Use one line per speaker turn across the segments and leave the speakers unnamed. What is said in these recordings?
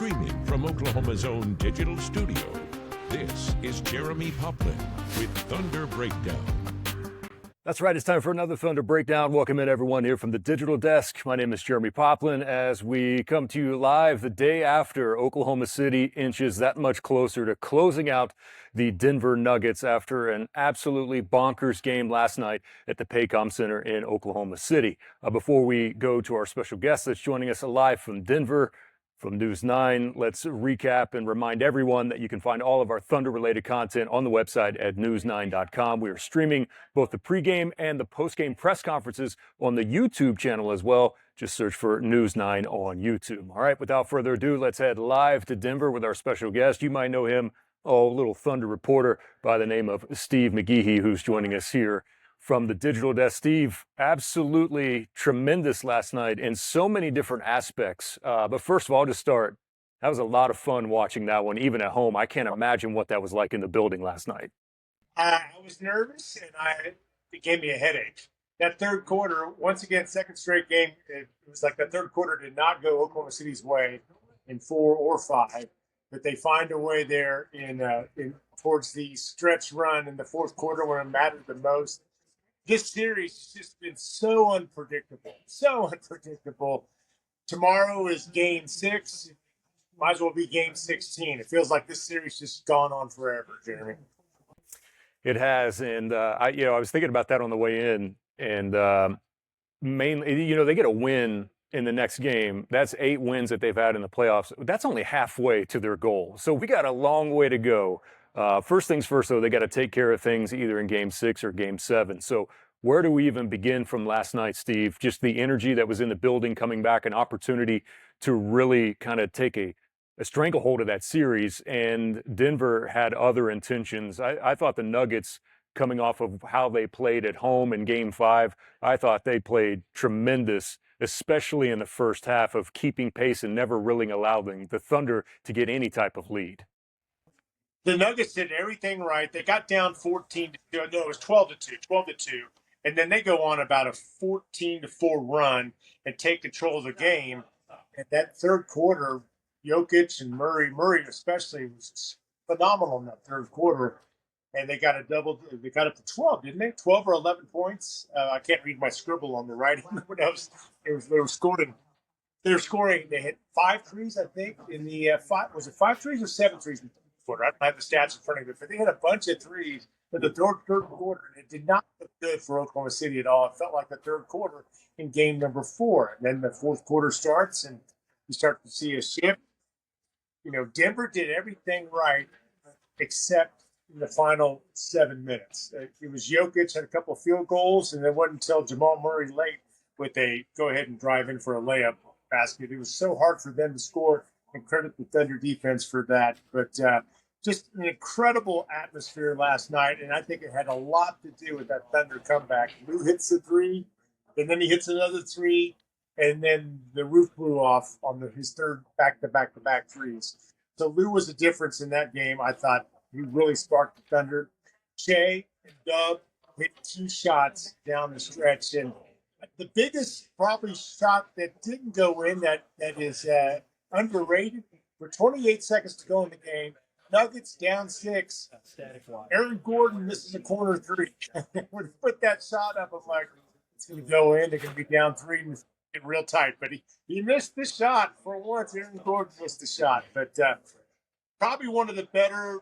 Streaming from Oklahoma's own digital studio, this is Jeremie Poplin with Thunder Breakdown.
That's right. It's time for another Thunder Breakdown. Welcome in, everyone, here from the digital desk. My name is Jeremie Poplin as we come to you live the day after Oklahoma City inches that much closer to closing out the Denver Nuggets after an absolutely bonkers game last night at the Paycom Center in Oklahoma City. Before we go to our special guest that's joining us live from Denver, from News 9, let's recap and remind everyone that you can find all of our Thunder-related content on the website at news9.com. We are streaming both the pregame and the postgame press conferences on the YouTube channel as well. Just search for News 9 on YouTube. All right, without further ado, let's head live to Denver with our special guest. You might know him, a little Thunder reporter by the name of Steve McGehee, who's joining us here from the digital desk. Steve, absolutely tremendous last night in so many different aspects. But first of all, to start, that was a lot of fun watching that one, even at home. I can't imagine what that was like in the building last night.
I was nervous, and it gave me a headache. That third quarter, once again, second straight game, it was like the third quarter did not go Oklahoma City's way in 4 or 5, but they find a way there in towards the stretch run in the fourth quarter when it mattered the most. This series has just been so unpredictable. Tomorrow is game 6. Might as well be game 16. It feels like this series just gone on forever, Jeremy.
It has, and I was thinking about that on the way in, and mainly, they get a win in the next game. That's 8 wins that they've had in the playoffs. That's only halfway to their goal. So we got a long way to go. First things first, though, they got to take care of things either in game 6 or game 7. So where do we even begin from last night, Steve? Just the energy that was in the building coming back, an opportunity to really kind of take a stranglehold of that series. And Denver had other intentions. I thought the Nuggets, coming off of how they played at home in game 5, I thought they played tremendous, especially in the first half, of keeping pace and never really allowing the Thunder to get any type of lead.
The Nuggets did everything right. They got down 14 to 2. No, it was 12 to 2. And then they go on about a 14 to 4 run and take control of the game. And that third quarter, Jokic and Murray especially, was phenomenal in that third quarter. And they got they got up to 12, didn't they? 12 or 11 points. I can't read my scribble on the writing. They were scoring. They hit 5 threes, I think, in the 5. Was it 5 threes or 7 threes? I don't have the stats in front of me, but they had a bunch of threes in the third quarter, and it did not look good for Oklahoma City at all. It felt like the third quarter in game number 4. And then the fourth quarter starts, and you start to see a shift. Denver did everything right except in the final 7 minutes. It was Jokic had a couple of field goals, and it wasn't until Jamal Murray late with a go ahead and drive in for a layup basket. It was so hard for them to score, and credit the Thunder defense for that. But just an incredible atmosphere last night, and I think it had a lot to do with that Thunder comeback. Lu hits a 3, and then he hits another 3, and then the roof blew off on his third back-to-back threes. So Lu was the difference in that game. I thought he really sparked the Thunder. Shea and Dub hit 2 shots down the stretch, and the biggest probably shot that didn't go in that is underrated. For 28 seconds to go in the game, Nuggets down 6. Aaron Gordon misses a corner 3. When he put that shot up, I'm like, it's going to go in. They're going to be down 3 and get real tight. But he missed the shot for once. Aaron Gordon missed the shot. But probably one of the better,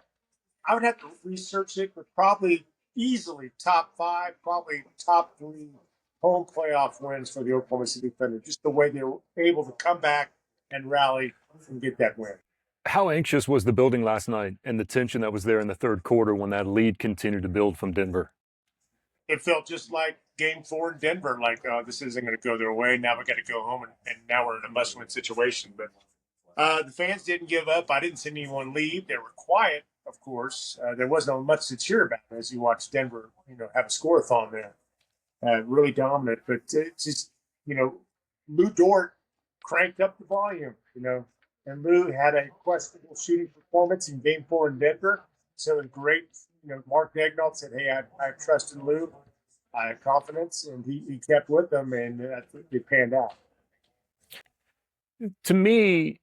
I would have to research it, but probably easily top 5, probably top 3 home playoff wins for the Oklahoma City Thunder. Just the way they were able to come back and rally and get that win.
How anxious was the building last night and the tension that was there in the third quarter when that lead continued to build from Denver?
It felt just like game 4 in Denver, like, this isn't going to go their way. Now we got to go home, and now we're in a must-win situation. But the fans didn't give up. I didn't see anyone leave. They were quiet, of course. There wasn't much to cheer about as you watch Denver, have a score-a-thon there. Really dominant. But it's just, Lu Dort cranked up the volume, and Lu had a questionable shooting performance in game 4 in Denver. So it was great. Mark Daigneault said, hey, I trust in Lu. I have confidence, and he kept with them, and it panned out.
To me,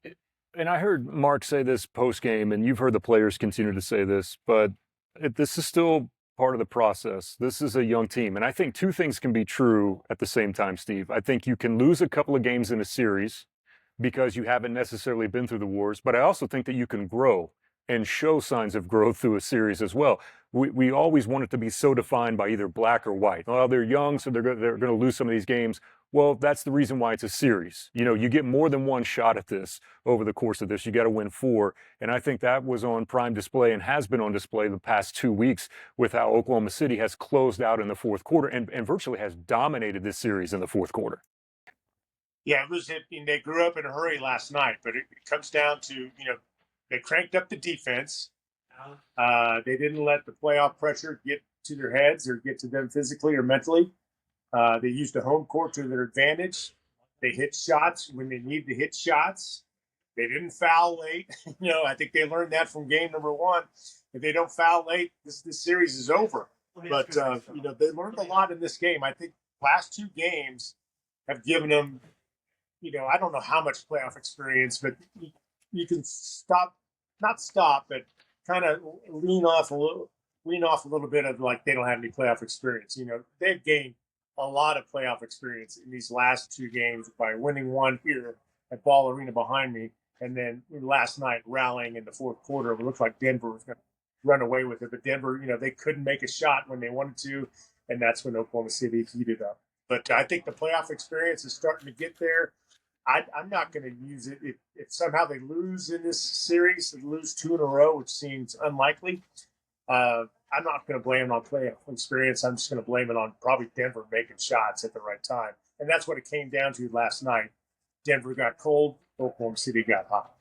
And I heard Mark say this post game, and you've heard the players continue to say this, but this is still part of the process. This is a young team. And I think two things can be true at the same time, Steve. I think you can lose a couple of games in a series because you haven't necessarily been through the wars, but I also think that you can grow and show signs of growth through a series as well. We always want it to be so defined by either black or white. Well, they're young, so they're going to lose some of these games. Well, that's the reason why it's a series. You know, you get more than one shot at this over the course of this. You got to win 4. And I think that was on prime display and has been on display the past 2 weeks with how Oklahoma City has closed out in the fourth quarter and virtually has dominated this series in the fourth quarter.
Yeah, they grew up in a hurry last night, but it comes down to, they cranked up the defense. They didn't let the playoff pressure get to their heads or get to them physically or mentally. They used the home court to their advantage. They hit shots when they need to hit shots. They didn't foul late. I think they learned that from game number 1. If they don't foul late, this series is over. But, they learned a lot in this game. I think last 2 games have given them, I don't know how much playoff experience, but you can not stop, but kind of lean off a little bit of like they don't have any playoff experience. They've gained a lot of playoff experience in these last 2 games by winning one here at Ball Arena behind me, and then last night rallying in the fourth quarter. It looked like Denver was going to run away with it, but Denver, they couldn't make a shot when they wanted to, and that's when Oklahoma City heated up. But I think the playoff experience is starting to get there. I'm not going to use it. If somehow they lose in this series, they lose 2 in a row, which seems unlikely, I'm not going to blame it on playoff experience. I'm just going to blame it on probably Denver making shots at the right time. And that's what it came down to last night. Denver got cold, Oklahoma City got hot.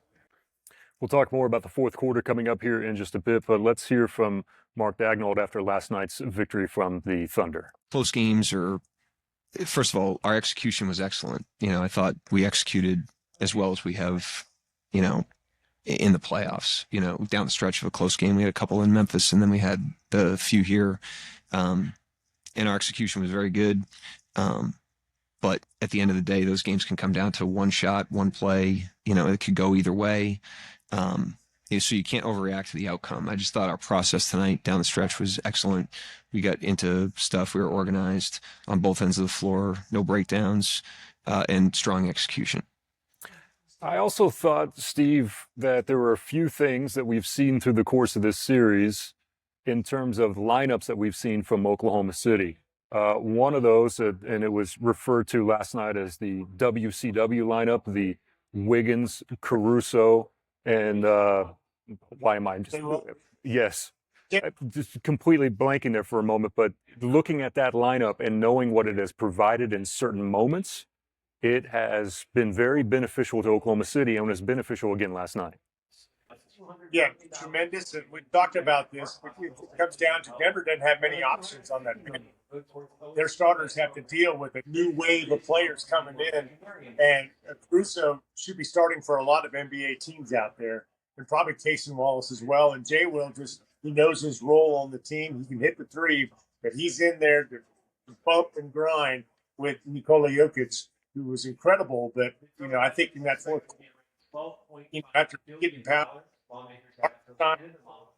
We'll talk more about the fourth quarter coming up here in just a bit, but let's hear from Mark Daigneault after last night's victory from the Thunder.
Close games are, first of all, our execution was excellent. I thought we executed as well as we have, in the playoffs. Down the stretch of a close game, we had a couple in Memphis, and then we had the few here. And our execution was very good. But at the end of the day, those games can come down to one shot, one play. It could go either way. So you can't overreact to the outcome. I just thought our process tonight down the stretch was excellent. We got into stuff. We were organized on both ends of the floor, no breakdowns, and strong execution.
I also thought, Steve, that there were a few things that we've seen through the course of this series in terms of lineups that we've seen from Oklahoma City. One of those, and it was referred to last night as the WCW lineup, the Wiggins, Caruso, and why am I just... Yes. Just completely blanking there for a moment, but looking at that lineup and knowing what it has provided in certain moments, it has been very beneficial to Oklahoma City, and it was beneficial again last night.
Yeah, tremendous. And we talked about this. It comes down to Denver doesn't have many options on that bench. Their starters have to deal with a new wave of players coming in, and Caruso should be starting for a lot of NBA teams out there, and probably Casey Wallace as well. And Jay Will he knows his role on the team. He can hit the 3, but he's in there to bump and grind with Nikola Jokic, who was incredible. But I think in that fourth quarter, after getting pounded,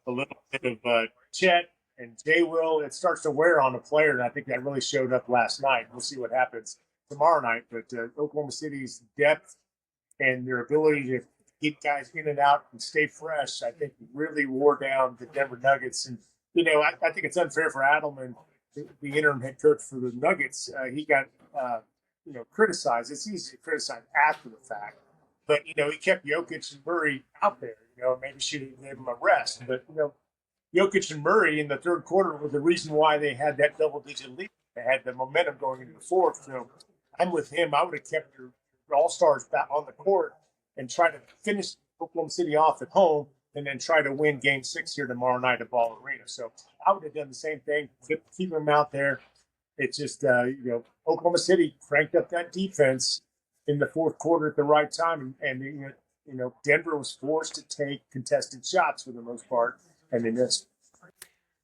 a little bit of Chet and Jay Will, it starts to wear on a player, and I think that really showed up last night. We'll see what happens tomorrow night. But Oklahoma City's depth and their ability to get guys in and out and stay fresh, I think really wore down the Denver Nuggets. And, I think it's unfair for Adelman, the interim head coach for the Nuggets. He got, criticized. It's easy to criticize after the fact. But, he kept Jokic and Murray out there. Maybe should have given him a rest. But, Jokic and Murray in the third quarter were the reason why they had that double-digit lead. They had the momentum going into the fourth. So I'm with him. I would have kept your all-stars back on the court and try to finish Oklahoma City off at home and then try to win Game 6 here tomorrow night at Ball Arena. So I would have done the same thing, keep them out there. It's just, Oklahoma City cranked up that defense in the fourth quarter at the right time. And Denver was forced to take contested shots for the most part, and they missed.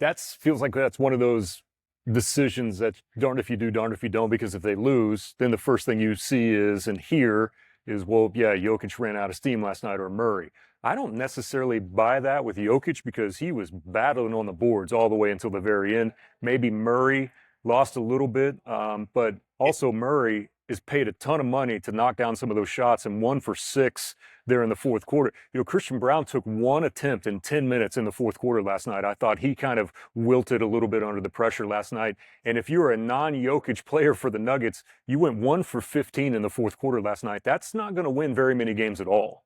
That feels like that's one of those decisions that darned if you do, darned if you don't, because if they lose, then the first thing you see is and hear is, well, yeah, Jokic ran out of steam last night, or Murray. I don't necessarily buy that with Jokic because he was battling on the boards all the way until the very end. Maybe Murray lost a little bit, but also Murray is paid a ton of money to knock down some of those shots, and 1 for 6 there in the fourth quarter. Christian Brown took one attempt in 10 minutes in the fourth quarter last night. I thought he kind of wilted a little bit under the pressure last night. And if you're a non-Jokic player for the Nuggets, you went 1 for 15 in the fourth quarter last night. That's not going to win very many games at all.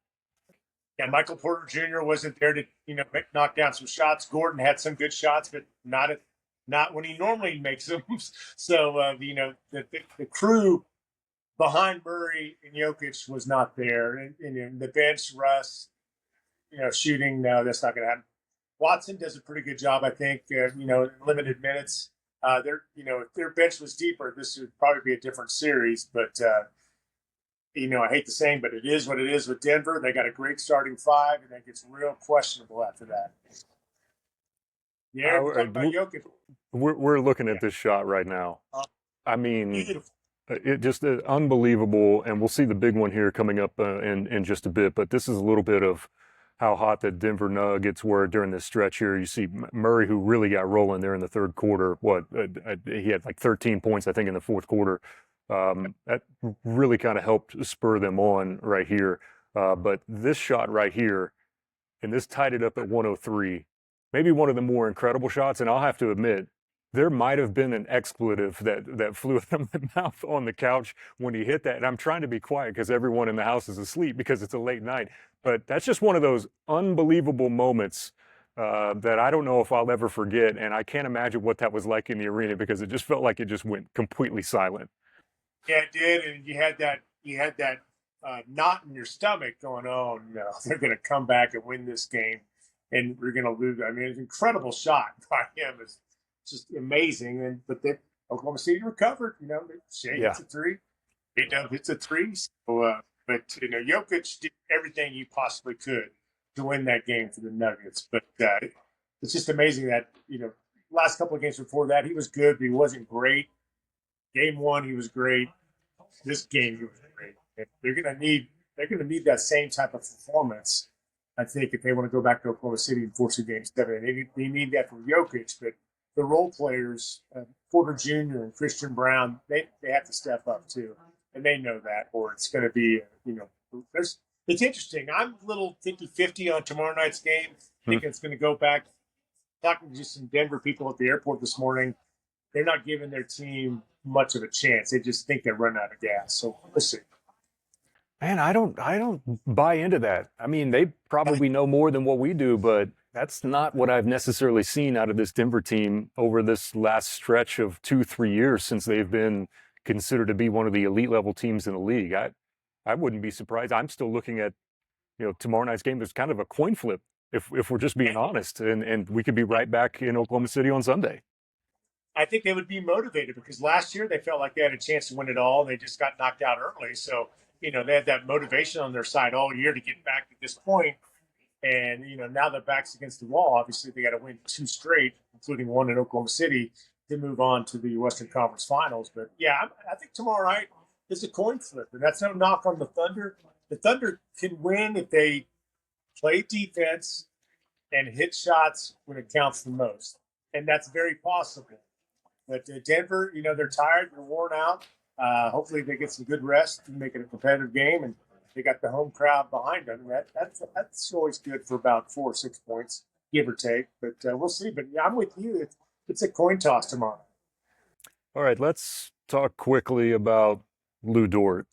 Yeah, Michael Porter Jr. wasn't there to knock down some shots. Gordon had some good shots, but not when he normally makes them. So the crew behind Murray and Jokic was not there. And the bench, Russ, shooting, no, that's not going to happen. Watson does a pretty good job, I think, limited minutes. If their bench was deeper, this would probably be a different series. But, I hate the saying, but it is what it is with Denver. They got a great starting 5, and that gets real questionable after that. Yeah,
we're looking at this shot right now. I mean,
beautiful.
It just unbelievable, and we'll see the big one here coming up in just a bit. But this is a little bit of how hot the Denver Nuggets were during this stretch here. You see Murray, who really got rolling there in the third quarter. He had like 13 points, I think, in the fourth quarter. That really kind of helped spur them on right here. But this shot right here, and this tied it up at 103, maybe one of the more incredible shots. And I'll have to admit, there might have been an expletive that flew out of my mouth on the couch when he hit that. And I'm trying to be quiet because everyone in the house is asleep because it's a late night. But that's just one of those unbelievable moments that I don't know if I'll ever forget. And I can't imagine what that was like in the arena because it just felt like it just went completely silent.
Yeah, it did. And you had that knot in your stomach going, oh, no, they're going to come back and win this game. And we're going to lose. I mean, it's an incredible shot by him. It's just amazing. But then Oklahoma City recovered. Shea hits a 3. A-Dub hits a 3. So, but Jokic did everything he possibly could to win that game for the Nuggets. But it's just amazing that last couple of games before that he was good, but he wasn't great. Game 1 he was great. This game he was great. And they're gonna need that same type of performance, I think, if they want to go back to Oklahoma City and force a Game 7. They need that from Jokic, but the role players, Porter Jr. and Christian Brown, they have to step up too, and they know that, or it's going to be, it's interesting. I'm a little 50-50 on tomorrow night's game. I think it's going to go back. Talking to some Denver people at the airport this morning, they're not giving their team much of a chance. They just think they're running out of gas. So we'll see.
Man, I don't buy into that. I mean, they probably know more than what we do, but that's not what I've necessarily seen out of this Denver team over this last stretch of 2-3 years since they've been considered to be one of the elite level teams in the league. I wouldn't be surprised. I'm still looking at, tomorrow night's game as kind of a coin flip, if we're just being honest, and we could be right back in Oklahoma City on Sunday.
I think they would be motivated because last year they felt like they had a chance to win it all. And they just got knocked out early. So, they had that motivation on their side all year to get back to this point. And, now their back's against the wall. Obviously, they got to win 2 straight, including 1 in Oklahoma City, to move on to the Western Conference Finals. But, yeah, I think tomorrow night is a coin flip. And that's no knock on the Thunder. The Thunder can win if they play defense and hit shots when it counts the most. And that's very possible. But Denver, they're tired. They're worn out. Hopefully they get some good rest and make it a competitive game. And they got the home crowd behind them. That's always good for about 4 or 6 points, give or take. But we'll see. But yeah, I'm with you. It's a coin toss tomorrow.
All right, let's talk quickly about Lu Dort.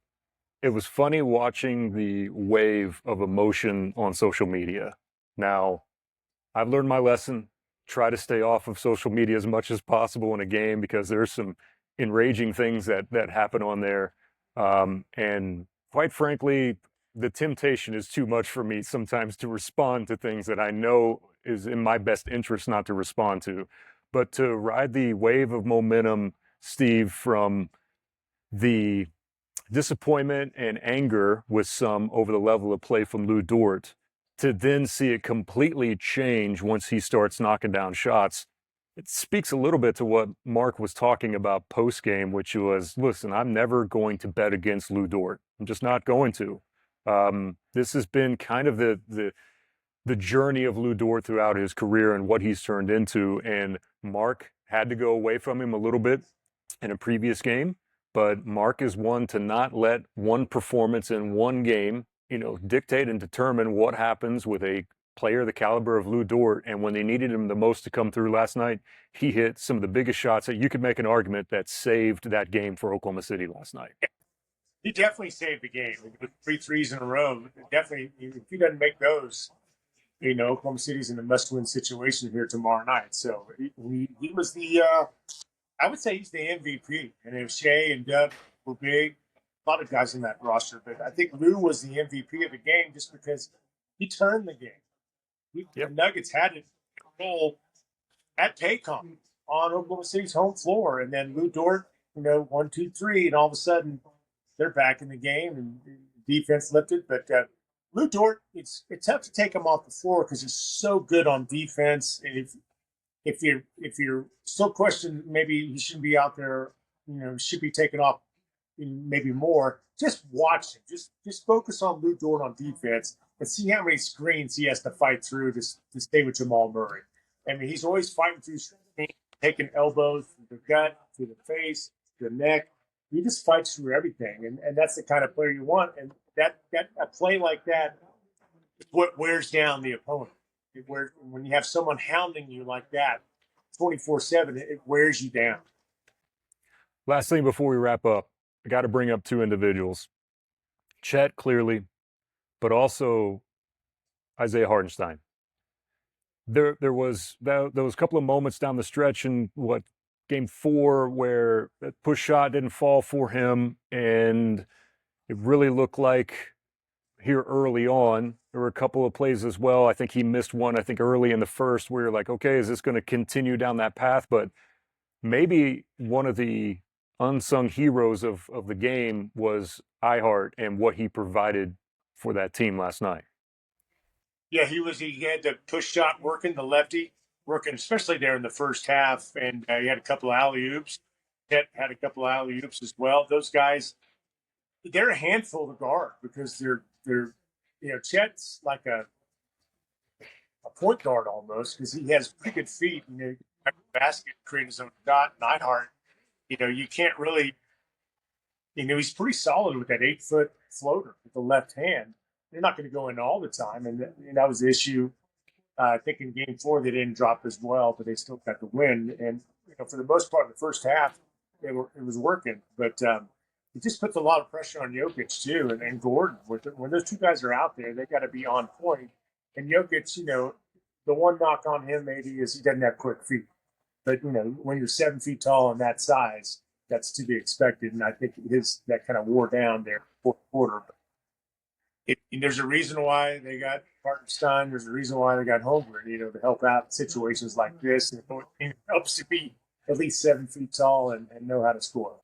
It was funny watching the wave of emotion on social media. Now, I've learned my lesson. Try to stay off of social media as much as possible in a game because there's some enraging things that happen on there. And quite frankly, the temptation is too much for me sometimes to respond to things that I know is in my best interest not to respond to. But to ride the wave of momentum, Steve, from the disappointment and anger with some over the level of play from Lu Dort, to then see it completely change once he starts knocking down shots, It speaks a little bit to what Mark was talking about post game, which was, listen, I'm never going to bet against Lu Dort. I'm just not going to. This has been kind of the journey of Lu Dort throughout his career and what he's turned into. And Mark had to go away from him a little bit in a previous game, but Mark is one to not let one performance in one game, dictate and determine what happens with a player the caliber of Lu Dort. And when they needed him the most to come through last night, he hit some of the biggest shots that you could make an argument that saved that game for Oklahoma City last night.
He definitely saved the game with 3 threes in a row. Definitely, if he doesn't make those, Oklahoma City's in a must-win situation here tomorrow night. So he was I would say he's the MVP. And if Shea and Dub were big, a lot of guys in that roster, but I think Lou was the MVP of the game just because he turned the game. The Nuggets had it control at Paycom on Oklahoma City's home floor, and then Lu Dort, 1, 2, 3, and all of a sudden they're back in the game and defense lifted. But Lu Dort, it's tough to take him off the floor because he's so good on defense. And if you're still questioning maybe he shouldn't be out there, should be taken off maybe more, just watch him. Just focus on Lu Dort on defense and see how many screens he has to fight through to stay with Jamal Murray. I mean, he's always fighting through screens, taking elbows to the gut, to the face, to the neck. He just fights through everything, and that's the kind of player you want. And that a play like that is what wears down the opponent. When you have someone hounding you like that, 24/7, it wears you down.
Last thing before we wrap up, I got to bring up 2 individuals. Chet, clearly, but also Isaiah Hartenstein. There was those couple of moments down the stretch in game 4 where that push shot didn't fall for him, and it really looked like here early on there were a couple of plays as well. I think he missed one, I think early in the first, where you're like, okay, is this going to continue down that path? But maybe one of the unsung heroes of the game was Ihart and what he provided for that team last night.
Yeah, he had the push shot working, the lefty working, especially there in the first half, and he had a couple of alley-oops. Chet had a couple of alley-oops as well. Those guys, they're a handful to guard because they're Chet's like a point guard almost because he has pretty good feet and basket, create his own shot. And Ihart, you can't really, he's pretty solid with that 8-foot floater with the left hand. They're not going to go in all the time, and that was the issue. I think in game 4 they didn't drop as well, but they still got the win. And for the most part, in the first half, it was working. But it just puts a lot of pressure on Jokic too, and Gordon. When those 2 guys are out there, they got to be on point. And Jokic, the one knock on him maybe is he doesn't have quick feet. But when you're 7 feet tall and that size, that's to be expected. And I think that kind of wore down there fourth quarter. But there's a reason why they got Hartenstein. There's a reason why they got Holmgren, to help out in situations like this. And it helps to be at least 7 feet tall and know how to score.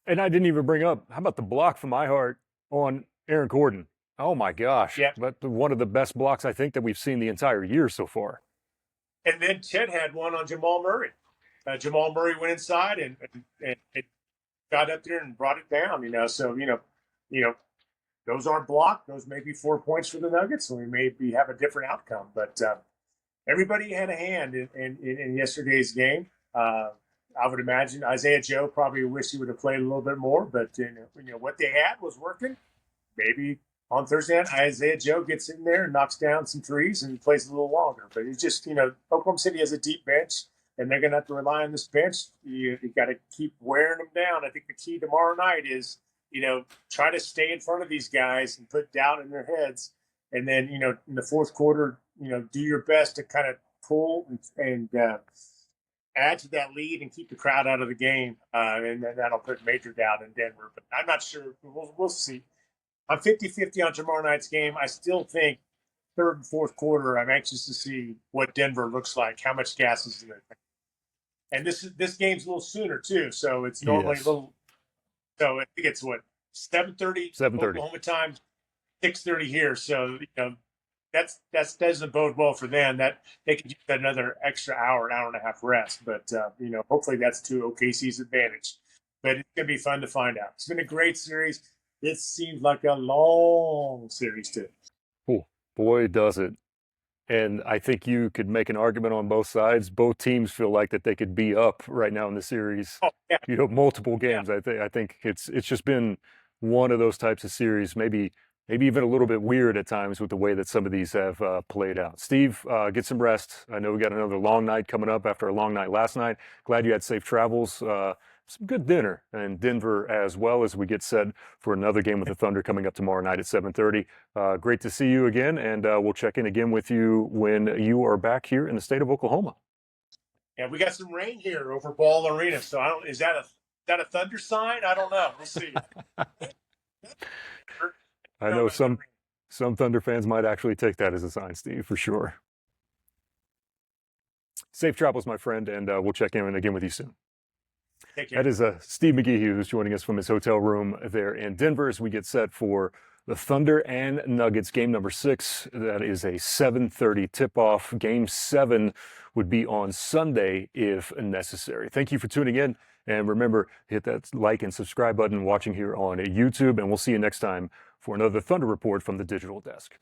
And I didn't even bring up, how about the block from Ihart on Aaron Gordon? Oh, my gosh.
Yeah.
But one of the best blocks I think that we've seen the entire year so far.
And then Chet had one on Jamal Murray. Jamal Murray went inside and got up there and brought it down, So, those aren't blocked. Those may be 4 points for the Nuggets, and we maybe have a different outcome. But everybody had a hand in yesterday's game. I would imagine Isaiah Joe probably wished he would have played a little bit more, but what they had was working. Maybe on Thursday night, Isaiah Joe gets in there and knocks down some threes and plays a little longer. But it's just, Oklahoma City has a deep bench, and they're going to have to rely on this bench. You got to keep wearing them down. I think the key tomorrow night is, try to stay in front of these guys and put doubt in their heads. And then, in the fourth quarter, do your best to kind of pull and add to that lead and keep the crowd out of the game. And then that'll put major doubt in Denver. But I'm not sure. We'll see. I'm 50-50 on tomorrow night's game. I still think third and fourth quarter, I'm anxious to see what Denver looks like, how much gas is in it. And this game's a little sooner, too. So it's normally a little – so I think it's 7:30
7:30
Oklahoma time, 6:30 here. So, that doesn't bode well for them. That they could use another extra hour, an hour and a half rest. But hopefully that's to OKC's advantage. But it's gonna be fun to find out. It's been a great series. It seems like a long series too.
Oh, boy, does it. And I think you could make an argument on both sides. Both teams feel like that they could be up right now in the series.
Oh yeah,
Multiple
yeah.
games. I think it's just been one of those types of series. Maybe even a little bit weird at times with the way that some of these have played out. Steve, get some rest. I know we got another long night coming up after a long night last night. Glad you had safe travels. Some good dinner in Denver as well as we get set for another game with the Thunder coming up tomorrow night at 7:30. Great to see you again, and we'll check in again with you when you are back here in the state of Oklahoma.
Yeah, we got some rain here over Ball Arena. So I don't. Is that a Thunder sign? I don't know. We'll see.
I know some Thunder fans might actually take that as a sign, Steve, for sure. Safe travels, my friend, and we'll check in again with you soon.
Take care.
That is Steve McGehee, who's joining us from his hotel room there in Denver as we get set for the Thunder and Nuggets game number 6. That is a 7:30 tip-off. Game 7 would be on Sunday if necessary. Thank you for tuning in. And remember, hit that like and subscribe button watching here on YouTube. And we'll see you next time for another Thunder Report from the Digital Desk.